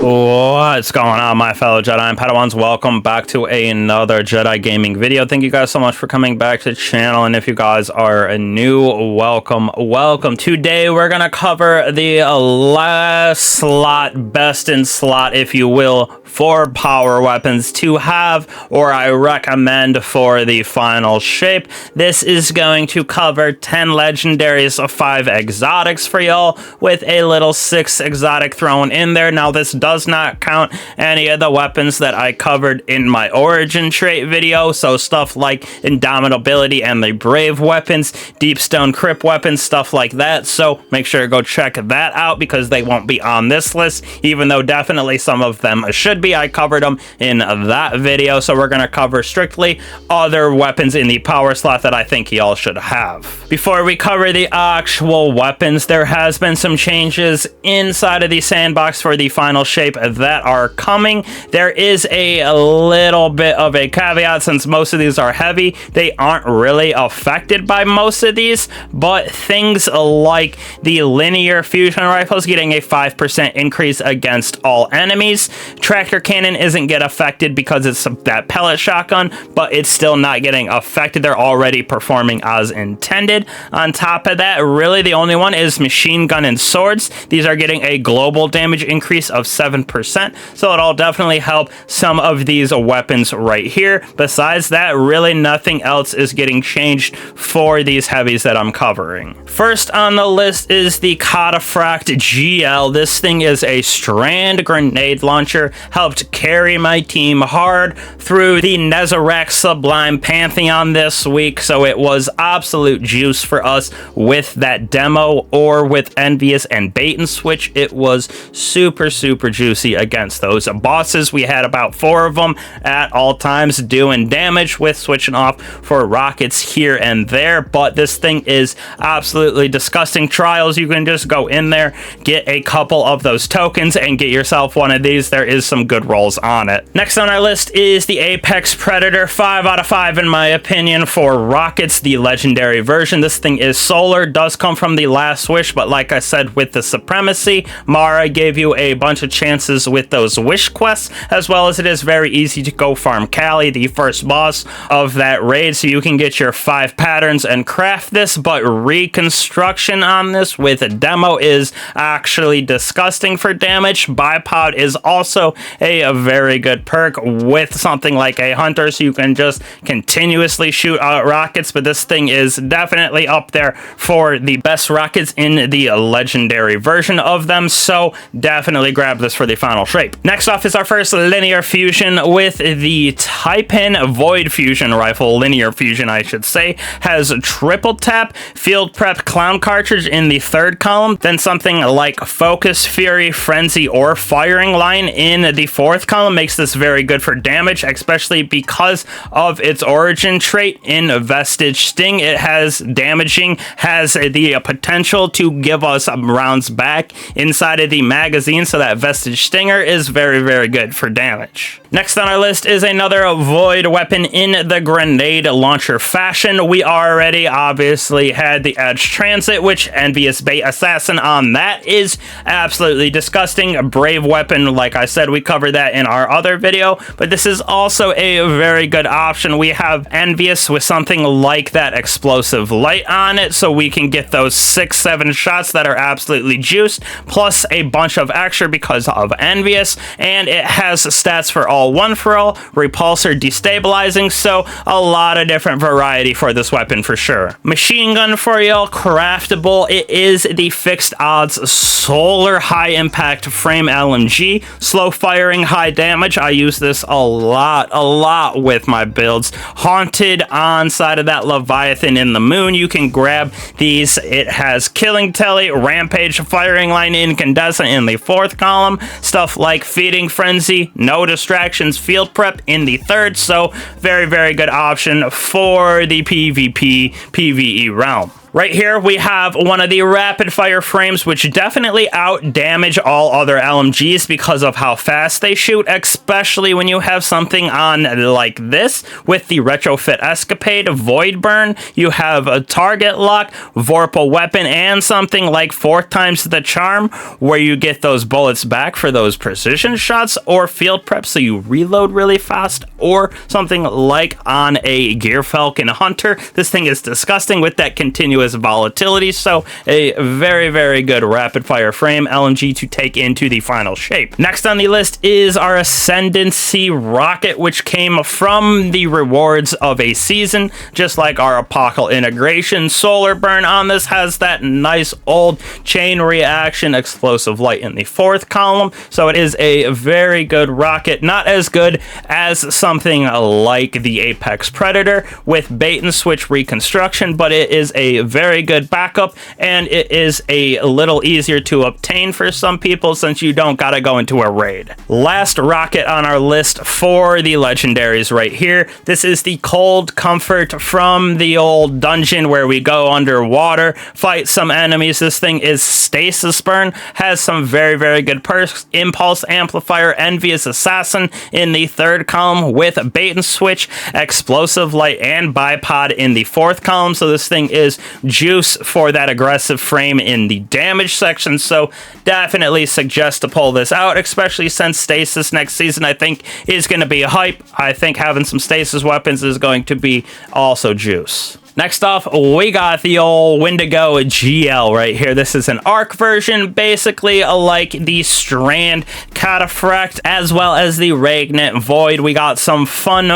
What's going on, my fellow Jedi and Padawans? Welcome back to another Jedi gaming video. Thank you guys so much for coming back to the channel, and if you guys are new, welcome. Today we're gonna cover the last slot, best in slot, if you will, for power weapons to have, or I recommend for the final shape. This is going to cover 10 legendaries, 5 exotics for y'all, with a little 6 exotic thrown in there. Now this does not count any of the weapons that I covered in my origin trait video, so stuff like indomitability and the brave weapons, deep stone crypt weapons, stuff like that. So make sure to go check that out because they won't be on this list, even though definitely some of them should be. I covered them in that video, so we're gonna cover strictly other weapons in the power slot that I think y'all should have. Before we cover the actual weapons, there has been some changes inside of the sandbox for the final shape that are coming. There is a little bit of a caveat. Since most of these are heavy, they aren't really affected by most of these, but things like the linear fusion rifles getting a 5% increase against all enemies. Tractor cannon isn't get affected because it's that pellet shotgun, but it's still not getting affected. They're already performing as intended. On top of that, really the only one is machine gun and swords. These are getting a global damage increase of 7%, so it'll definitely help some of these weapons right here. Besides that, really nothing else is getting changed for these heavies that I'm covering. First on the list is the Cataphract GL. This thing is a strand grenade launcher, helped carry my team hard through the Nezarec Sublime Pantheon this week, so it was absolute juice for us with that demo, or with Envious and Bait and Switch. It was super juicy against those bosses. We had about 4 of them at all times doing damage, with switching off for rockets here and there, but this thing is absolutely disgusting. Trials, you can just go in there, get a couple of those tokens, and get yourself one of these. There is some good rolls on it. Next on our list is the Apex Predator. 5 out of 5 in my opinion for rockets, the legendary version. This thing is solar, does come from the last wish, but like I said, with the supremacy, Mara gave you a bunch of chances with those wish quests, as well as it is very easy to go farm Callie, the first boss of that raid, so you can get your 5 patterns and craft this. But reconstruction on this with a demo is actually disgusting for damage. Bipod is also a very good perk with something like a hunter, so you can just continuously shoot out rockets, but this thing is definitely up there for the best rockets in the legendary version of them, so definitely grab this for the final shape. Next off is our first linear fusion with the Taipan Void Fusion Rifle. Linear fusion, I should say, has triple tap, field prep clown cartridge in the 3rd column, then something like focus, fury, frenzy, or firing line in the 4th column. Makes this very good for damage, especially because of its origin trait in Vestige Sting. It has damaging, has the potential to give us rounds back inside of the magazine, so that Vestige Stinger is very good for damage. Next on our list is another void weapon in the grenade launcher fashion. We already obviously had the Edge Transit, which Envious Bait Assassin on that is absolutely disgusting. A brave weapon, like I said, we covered that in our other video, but this is also a very good option. We have Envious with something like that explosive light on it, so we can get those 6-7 shots that are absolutely juiced, plus a bunch of extra because of Envious, and it has stats for all 1-for-all, repulsor, destabilizing, so a lot of different variety for this weapon for sure. Machine gun for y'all, craftable. It is the fixed odds solar high impact frame LMG, slow firing, high damage. I use this a lot with my builds. Haunted on side of that Leviathan in the Moon, you can grab these. It has killing telly, rampage, firing line, incandescent in the 4th column, stuff like feeding frenzy, no distractions, field prep in the 3rd, so very good option for the PvP PvE realm. Right here, we have one of the rapid fire frames, which definitely out damage all other LMGs because of how fast they shoot, especially when you have something on like this with the retrofit escapade, void burn, you have a target lock, vorpal weapon, and something like 4 times the charm, where you get those bullets back for those precision shots or field prep so you reload really fast, or something like on a Gear Falcon Hunter. This thing is disgusting with that continuous volatility, so a very, very good rapid fire frame LMG to take into the final shape. Next on the list is our Ascendancy rocket, which came from the rewards of a season, just like our Apocal integration. Solar burn on this has that nice old chain reaction explosive light in the 4th column, so it is a very good rocket. Not as good as something like the Apex Predator with bait and switch reconstruction, but it is a very good backup, and it is a little easier to obtain for some people since you don't gotta go into a raid. Last rocket on our list for the legendaries right here. This is the Cold Comfort from the old dungeon where we go underwater, fight some enemies. This thing is Stasis Burn, has some very, very good perks. Impulse Amplifier, Envious Assassin in the 3rd column with bait and switch, explosive light, and bipod in the 4th column. So this thing is juice for that aggressive frame in the damage section. So definitely suggest to pull this out, especially since Stasis next season I think is going to be a hype. I think having some Stasis weapons is going to be also juice. Next off, we got the old Wendigo GL right here. This is an ARC version, basically like the Strand Cataphract, as well as the Regnant Void. We got some fun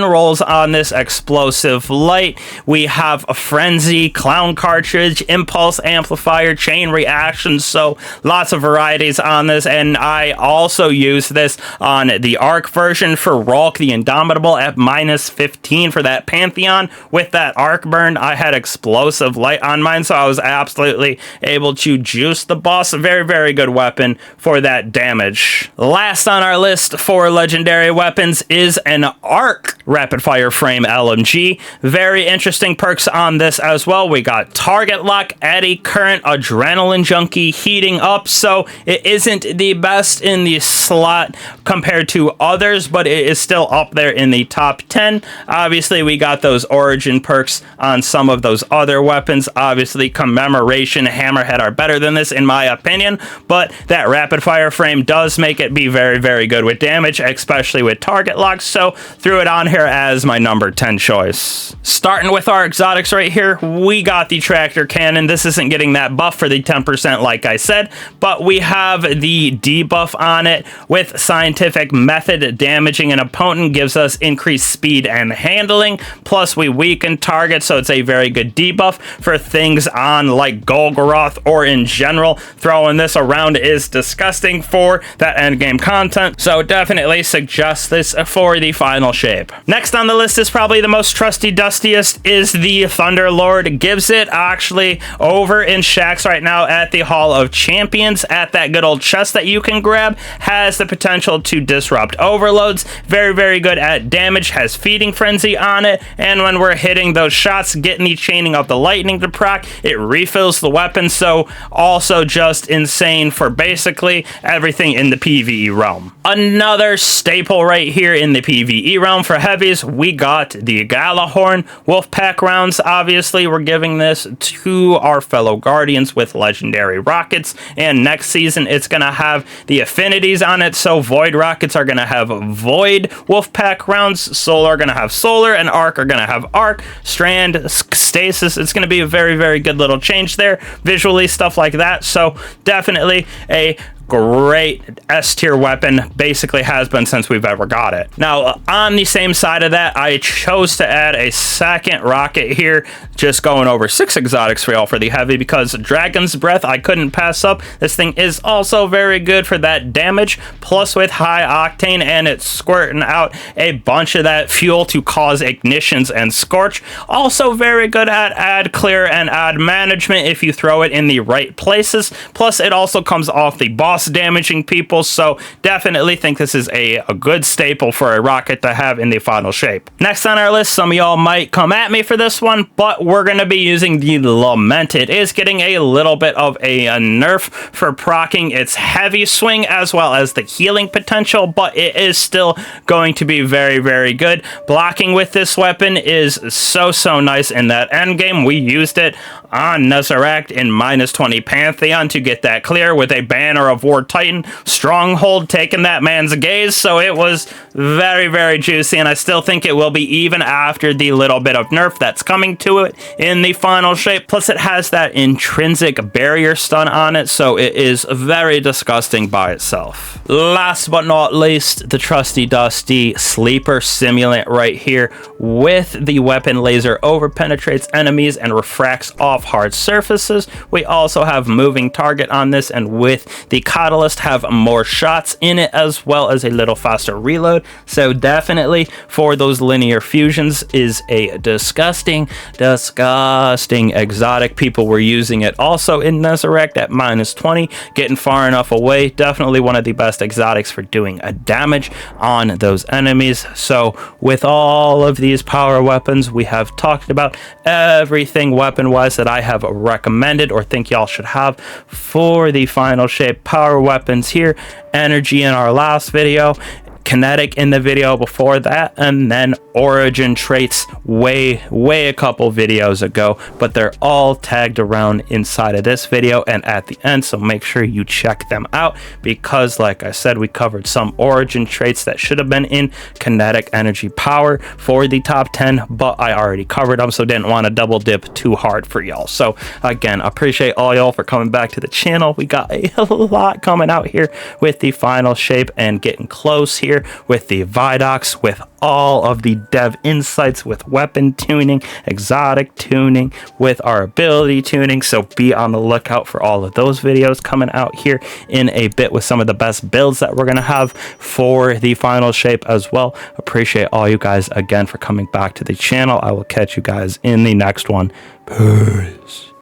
rolls on this explosive light. We have a Frenzy, Clown Cartridge, Impulse Amplifier, Chain Reaction, so lots of varieties on this, and I also use this on the ARC version for Ralk the Indomitable at -15 for that Pantheon. With that ARC burn, I had explosive light on mine, so I was absolutely able to juice the boss. A very, very good weapon for that damage. Last on our list for legendary weapons is an ARC rapid fire frame LMG. Very interesting perks on this as well. We got target lock, eddy current, adrenaline junkie, heating up, so it isn't the best in the slot compared to others, but it is still up there in the top 10. Obviously, we got those origin perks on some of those other weapons. Obviously, Commemoration, Hammerhead are better than this in my opinion, but that rapid fire frame does make it be very, very good with damage, especially with target lock, so threw it on here as my number 10 choice. Starting with our exotics right here, we got the Tractor Cannon. This isn't getting that buff for the 10% like I said, but we have the debuff on it with Scientific Method. Damaging an opponent gives us increased speed and handling, plus we weaken targets, so it's a very good debuff for things on like Golgoroth or in general. Throwing this around is disgusting for that endgame content, so definitely suggest this for the final shape. Next on the list is probably the most trusty dustiest is the Thunderlord. Gives it actually over in Shaxx right now at the Hall of Champions at that good old chest that you can grab. Has the potential to disrupt overloads. Very, very good at damage. Has Feeding Frenzy on it, and when we're hitting those shots, getting the chaining of the lightning to proc, it refills the weapon, so also just insane for basically everything in the PvE realm. Another staple right here in the PvE realm for heavies, we got the Galahorn Wolfpack rounds. Obviously, we're giving this to our fellow Guardians with legendary rockets, and next season it's going to have the affinities on it, so Void rockets are going to have Void Wolfpack rounds, Solar are going to have Solar, and Arc are going to have Arc. Strand, Stasis, it's going to be a very, very good little change there visually, stuff like that, so definitely a great S-tier weapon, basically has been since we've ever got it. Now, on the same side of that, I chose to add a second rocket here, just going over 6 exotics for y'all for the heavy, because Dragon's Breath I couldn't pass up. This thing is also very good for that damage, plus with high octane, and it's squirting out a bunch of that fuel to cause ignitions and scorch. Also very good at ad clear and ad management if you throw it in the right places, plus it also comes off the boss boss damaging people, so definitely think this is a good staple for a rocket to have in the final shape. Next on our list, some of y'all might come at me for this one, but we're going to be using the Lament. It is getting a little bit of a nerf for proccing its heavy swing as well as the healing potential, but it is still going to be very, very good. Blocking with this weapon is so nice in that end game. We used it on Nezarec in -20 Pantheon to get that clear with a Banner of War Titan stronghold taking that man's gaze, so it was very juicy, and I still think it will be even after the little bit of nerf that's coming to it in the final shape. Plus it has that intrinsic barrier stun on it, so it is very disgusting by itself. Last but not least, the trusty dusty sleeper simulant right here with the weapon laser over penetrates enemies and refracts off hard surfaces. We also have moving target on this, and with the catalyst have more shots in it as well as a little faster reload, so definitely for those linear fusions is a disgusting exotic. People were using it also in Nezarec at -20, getting far enough away. Definitely one of the best exotics for doing a damage on those enemies. So with all of these power weapons, we have talked about everything weapon wise that I have recommended or think y'all should have for the final shape power weapons here. Energy in our last video, kinetic in the video before that, and then origin traits way a couple videos ago, but they're all tagged around inside of this video and at the end, so make sure you check them out because like I said, we covered some origin traits that should have been in kinetic energy power for the top 10, but I already covered them, so didn't want to double dip too hard for y'all. So again, appreciate all y'all for coming back to the channel. We got a lot coming out here with the final shape and getting close here with the Vidocs, with all of the dev insights, with weapon tuning, exotic tuning, with our ability tuning, so be on the lookout for all of those videos coming out here in a bit with some of the best builds that we're going to have for the final shape as well. Appreciate all you guys again for coming back to the channel. I will catch you guys in the next one. Peace.